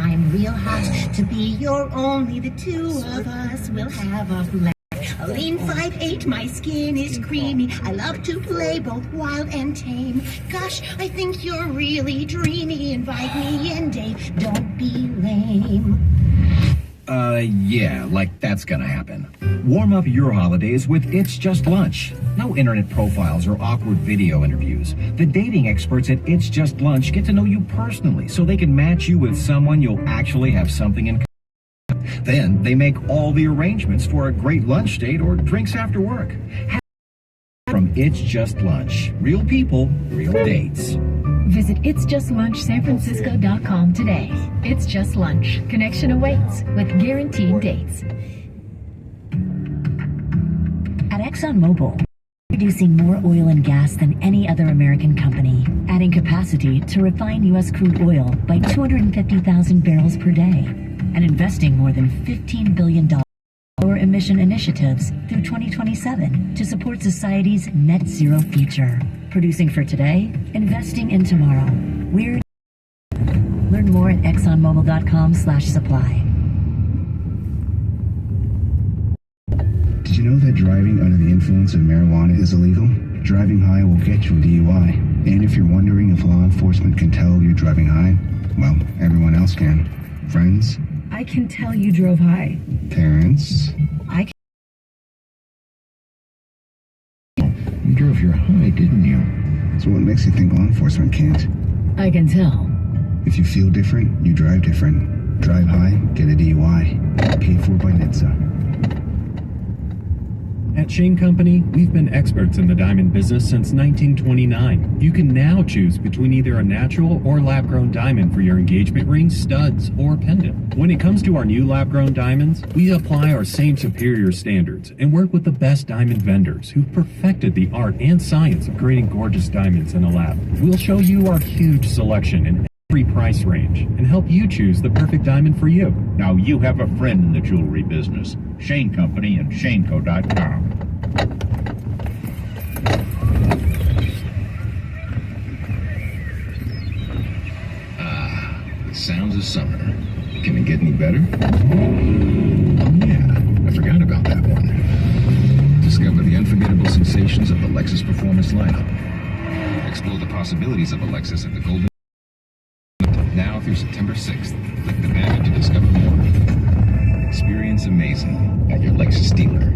I'm real hot to be your only. The two of us will have a blast. A lean 5'8", my skin is creamy. I love to play both wild and tame. Gosh, I think you're really dreamy. Invite me in, Dave. Don't be lame. Yeah, like that's gonna happen. Warm up your holidays with It's Just Lunch. No internet profiles or awkward video interviews. The dating experts at It's Just Lunch get to know you personally so they can match you with someone you'll actually have something in common. Then they make all the arrangements for a great lunch date or drinks after work. From It's Just Lunch. Real people, real dates. Visit itsjustlunchsanfrancisco.com today. It's Just Lunch. Connection awaits with guaranteed dates. At ExxonMobil, producing more oil and gas than any other American company, adding capacity to refine U.S. crude oil by 250,000 barrels per day, and investing more than $15 billion in lower emission initiatives through 2027 to support society's net zero future. Producing for today, investing in tomorrow. Learn more at exxonmobil.com/supply. Did you know that driving under the influence of marijuana is illegal? Driving high will get you a DUI. And if you're wondering if law enforcement can tell you're driving high, well, everyone else can. Friends? I can tell you drove high. Parents? You drove your high, didn't you? So what makes you think law enforcement can't? I can tell. If you feel different, you drive different. Drive high, get a DUI. Paid for by NHTSA. At Shane Company, we've been experts in the diamond business since 1929. You can now choose between either a natural or lab-grown diamond for your engagement ring, studs, or pendant. When it comes to our new lab-grown diamonds, we apply our same superior standards and work with the best diamond vendors who've perfected the art and science of creating gorgeous diamonds in a lab. We'll show you our huge selection in every price range and help you choose the perfect diamond for you. Now you have a friend in the jewelry business. Shane Company and shaneco.com. The sounds of summer. Can it get any better? Oh yeah, I forgot about that one. Discover the unforgettable sensations of the Lexus Performance lineup. Explore the possibilities of a Lexus at the Golden now through September 6th. Click the banner to discover more. Experience amazing at your Lexus dealer.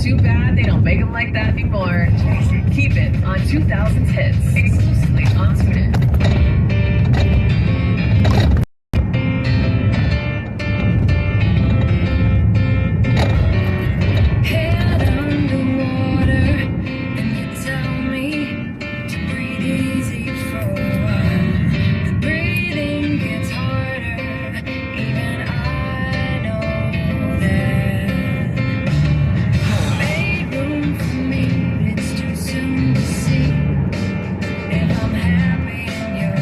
Too bad they don't make them like that anymore. Keep it on 2000's hits, exclusively on TuneIn. It's too soon to see if I'm happy in your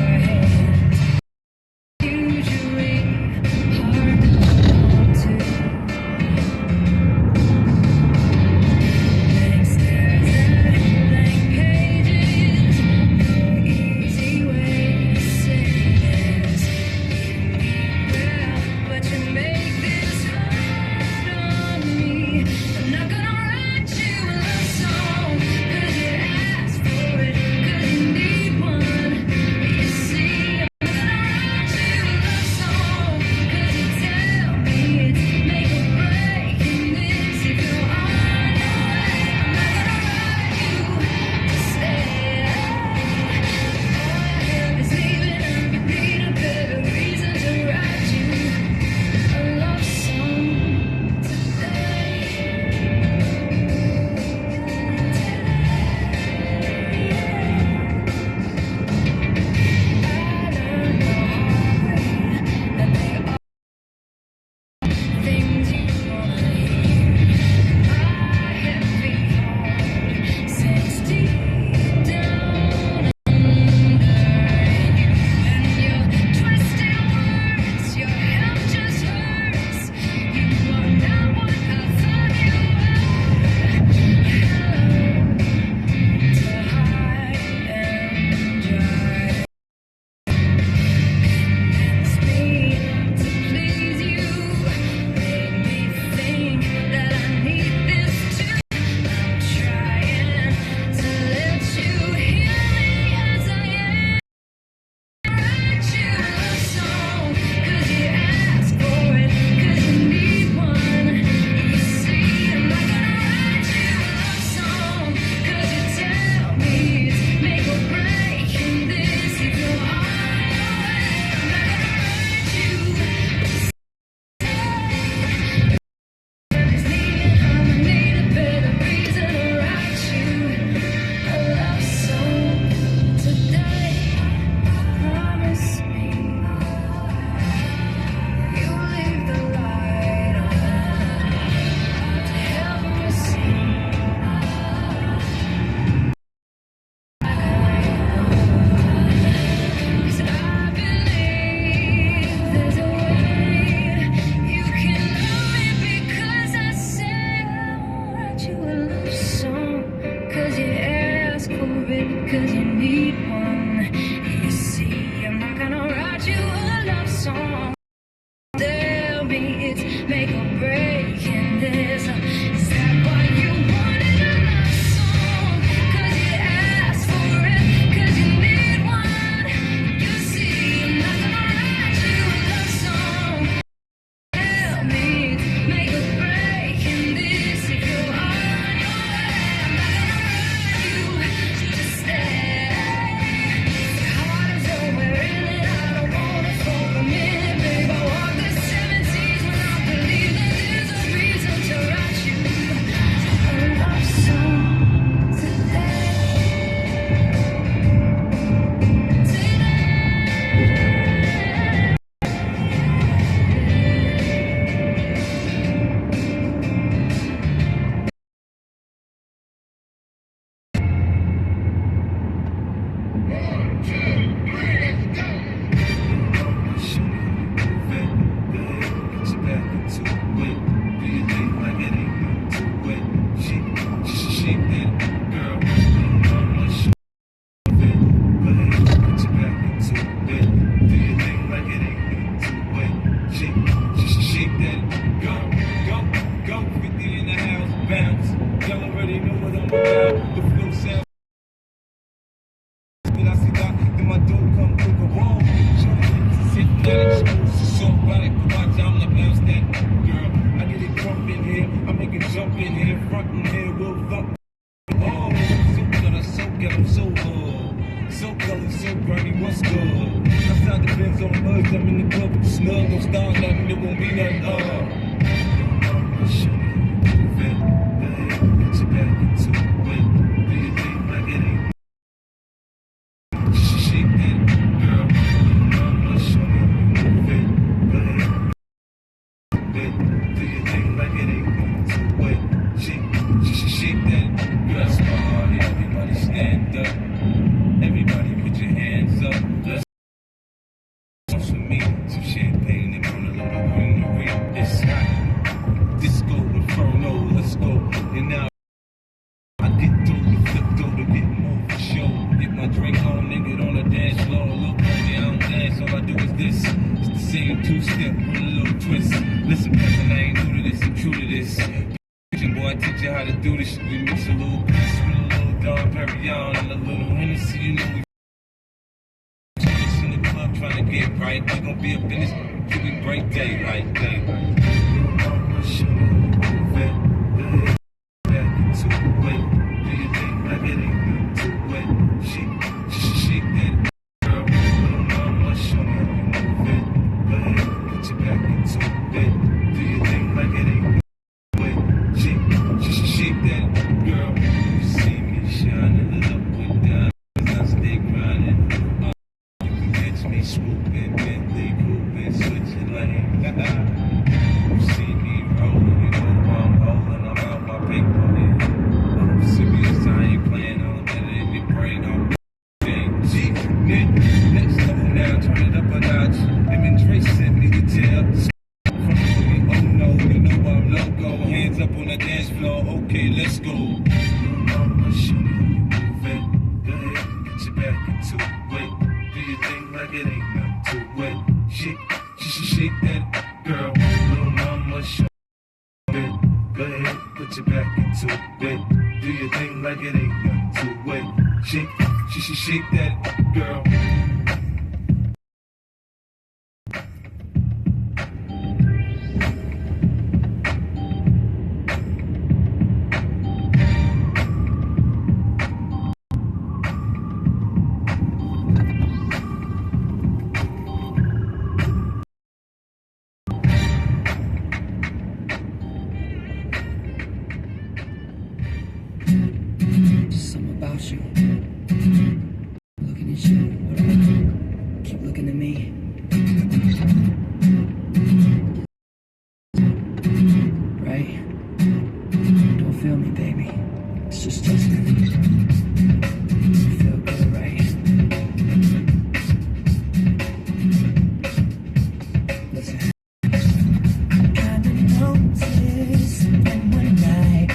Benz on us, I'm in the club with the snug. Don't start nothing, there won't be nothing. Show me how you move it. Go ahead, get your back into it. Do your thing like it ain't. Shake that, girl. Show me how you move it. Go ahead. Do your thing like it ain't going to wait. Shake that, girl. Party, everybody stand up. Everybody put your hands up. Let's for me, some champagne and on a little greenery. It's hot. Disco Inferno, let's go. And now I get through the flip through to get more for show. Get my drink on, nigga, on the dance floor. Look, baby, I don't dance, all I do is this. It's the same two-step with a little twist. Listen, cousin, I ain't new to this, I'm true to this. Boy, I teach you how to do this. We mix a little piece with a little Dom Perignon and a little Hennessy, you know we in the club trying to get right. We gon' be up in this till we break daylight, daylight. Show me how you move it. Go ahead, back into it. Do your thing like it ain't nothing to it. Shake that, girl. Little mama, show me how you move it. Go ahead, get your back into it. Do your thing like it ain't nothing. Shake that, girl. You see me shining it up with diamonds. I stay grinding. You can catch me swooping, Bentley grouping, switching lanes. You see me rolling, you know I'm holding. I'm out my paper. I'm serious, I ain't playing. All I'm in your brain. I'm G, next level now, turn it up a notch. Him and Dre sent me the tell. Oh no, you know I'm loco. Hands up on the dance floor. Okay, let's go. Mama, show me how you move it. Go ahead, get your back into it. Do your thing like it ain't nothing to it. Shake that, girl. Little mama, show me it. Go ahead, put your back into it. Do your thing like it ain't nothing to it. Shake that, girl. Something about you. Looking at you, whatever. Keep looking at me. Right? Don't feel me, baby. It's just me. You feel good, right? Listen. Kinda noticed, and one night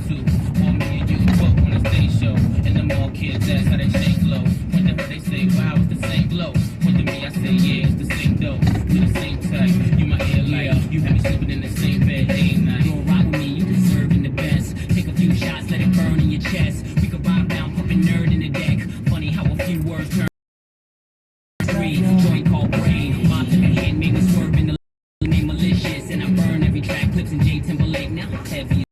too. Or me and you both on a stage show. And them all kids ask how they shake low. When to her they say, wow, it's the same glow. When to me I say, yeah, it's the same dough. To the same type, you my ear light. You have me sleeping in the same bed day and night. You gon' rock with me, you deserving the best. Take a few shots, let it burn in your chest. We could ride down, pumping nerd in the deck. Funny how a few words turn three. Joint called brain. Mom took a hand, made me swerve in the name malicious. And I burn every track, clips in J Timberlake. Now I'm heavy.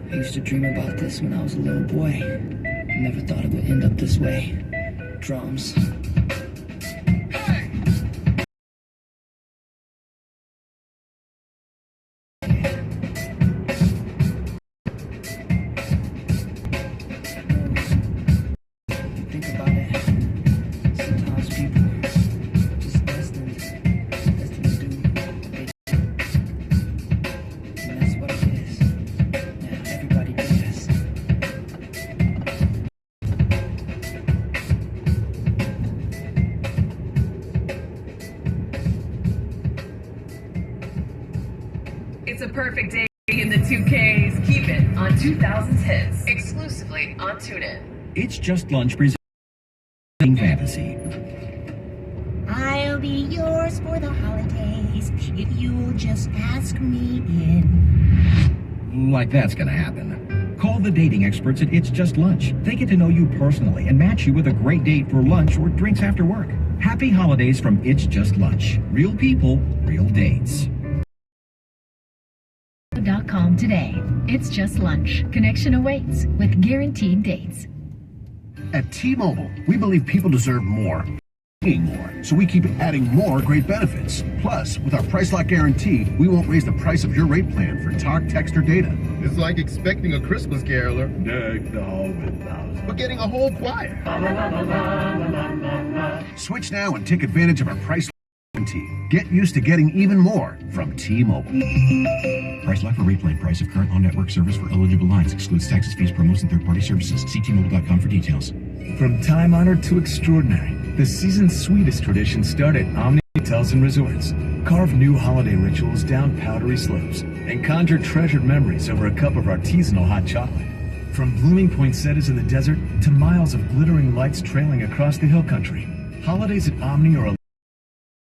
I used to dream about this when I was a little boy. I never thought it would end up this way. Drums. Think about it. Sometimes people just destined to do what they do. And that's what it is. Now everybody do this. It's a perfect day in the 2Ks. Keep it on 2000's hits. Exclusively on TuneIn. It's Just Lunch presenting Fantasy. I'll be yours for the holidays if you'll just ask me in. Like that's gonna happen. Call the dating experts at It's Just Lunch. They get to know you personally and match you with a great date for lunch or drinks after work. Happy holidays from It's Just Lunch. Real people, real dates. .com today. It's Just Lunch. Connection awaits with guaranteed dates. At T-Mobile, we believe people deserve more. More. So we keep adding more great benefits. Plus, with our price lock guarantee, we won't raise the price of your rate plan for talk, text, or data. It's like expecting a Christmas caroler. Deck the hall with thousands. But getting a whole choir. Switch now and take advantage of our price lock guarantee. Get used to getting even more from T-Mobile. Price lock for rate plan. Price of current on-network service for eligible lines. Excludes taxes, fees, promos, and third-party services. See T-Mobile.com for details. From time-honored to extraordinary, the season's sweetest tradition started at Omni Hotels and Resorts. Carve new holiday rituals down powdery slopes and conjure treasured memories over a cup of artisanal hot chocolate. From blooming poinsettias in the desert to miles of glittering lights trailing across the hill country, holidays at Omni are a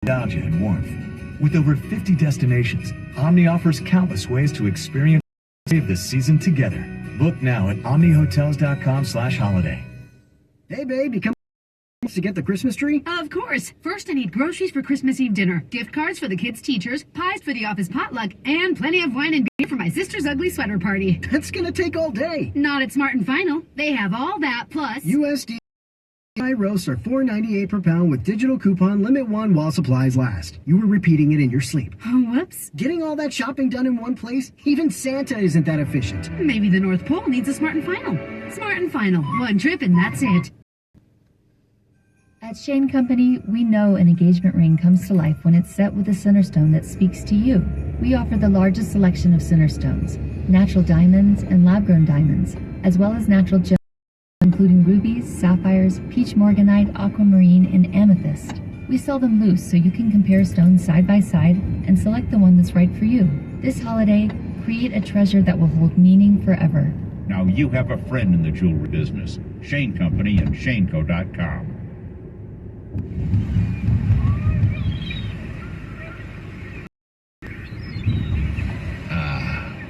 nostalgia and warmth. With over 50 destinations, Omni offers countless ways to experience the season together. Book now at omnihotels.com/holiday. Hey babe, you come to get the Christmas tree? Of course. First, I need groceries for Christmas Eve dinner, gift cards for the kids' teachers, pies for the office potluck, and plenty of wine and beer for my sister's ugly sweater party. That's gonna take all day. Not at Smart and Final. They have all that, plus USD roasts are $4.98 per pound with digital coupon limit one while supplies last. You were repeating it in your sleep. Whoops. Getting all that shopping done in one place? Even Santa isn't that efficient. Maybe the North Pole needs a Smart and Final. Smart and Final. One trip and that's it. At Shane Company, we know an engagement ring comes to life when it's set with a center stone that speaks to you. We offer the largest selection of center stones, natural diamonds and lab-grown diamonds, as well as natural gems, including rubies, sapphires, peach morganite, aquamarine, and amethyst. We sell them loose so you can compare stones side by side and select the one that's right for you. This holiday, create a treasure that will hold meaning forever. Now you have a friend in the jewelry business. Shane Company and ShaneCo.com.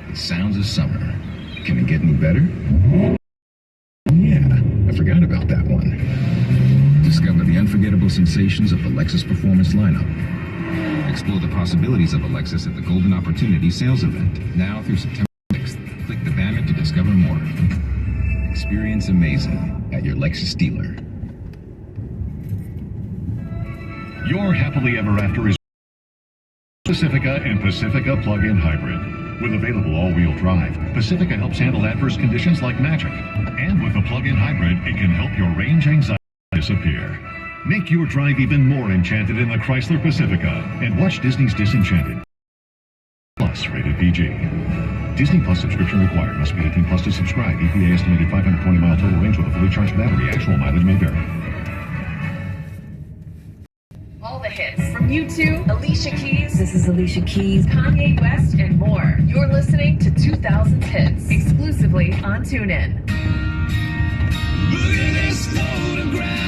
The sounds of summer. Can it get any better? Yeah, I forgot about that one. Discover the unforgettable sensations of the Lexus Performance lineup. Explore the possibilities of a Lexus at the Golden Opportunity sales event, now through September 6th. Click the banner to discover more. Experience amazing at your Lexus dealer. Your happily ever after is Pacifica and Pacifica Plug-in Hybrid. With available all-wheel drive, Pacifica helps handle adverse conditions like magic. And with the plug-in hybrid, it can help your range anxiety disappear. Make your drive even more enchanted in the Chrysler Pacifica and watch Disney's Disenchanted. Plus, rated PG. Disney Plus subscription required. Must be 18 plus to subscribe. EPA estimated 520 mile total range with a fully charged battery. Actual mileage may vary. All the hits from U2, Alicia Keys. This is Alicia Keys. Kanye West, and more. You're listening to 2000s Hits, exclusively on TuneIn. Look at this photograph.